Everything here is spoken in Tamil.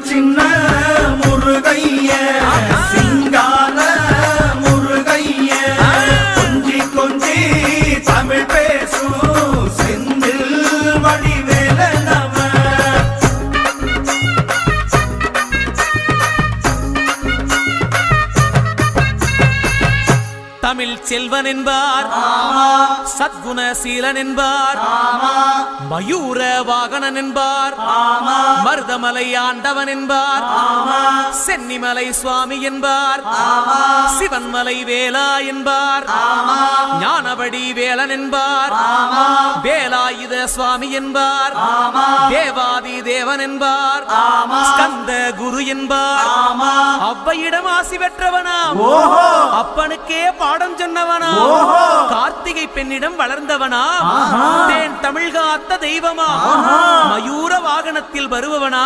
சின்ன முருகைய சிங்கார முருகைய கொஞ்சி கொஞ்சி தமிழ் பேசும் செந்தில் வடிவேலனவ தமிழ் செல்வன் என்பார், சத்குணசீலன் என்பார், மயூர வாகனன் என்பார், மருதமலை ஆண்டவன் என்பார், சென்னிமலை சுவாமி என்பார், சிவன்மலை வேலா என்பார், ஞானபடி வேலன் என்பார், வேலாயுத சுவாமி என்பார், தேவாதி தேவன் என்பார், ஸ்கந்த குரு என்பார், அவ்வையிடம் ஆசி பெற்றவனாம், அப்பனுக்கே பாடம் சொன்னவனா, கார்த்திகை பெண்ணிடம் வளர்ந்தவனா, தேன் தமிழ் காத்த தெய்வமா, மயூர வாகனத்தில் வருபவனா.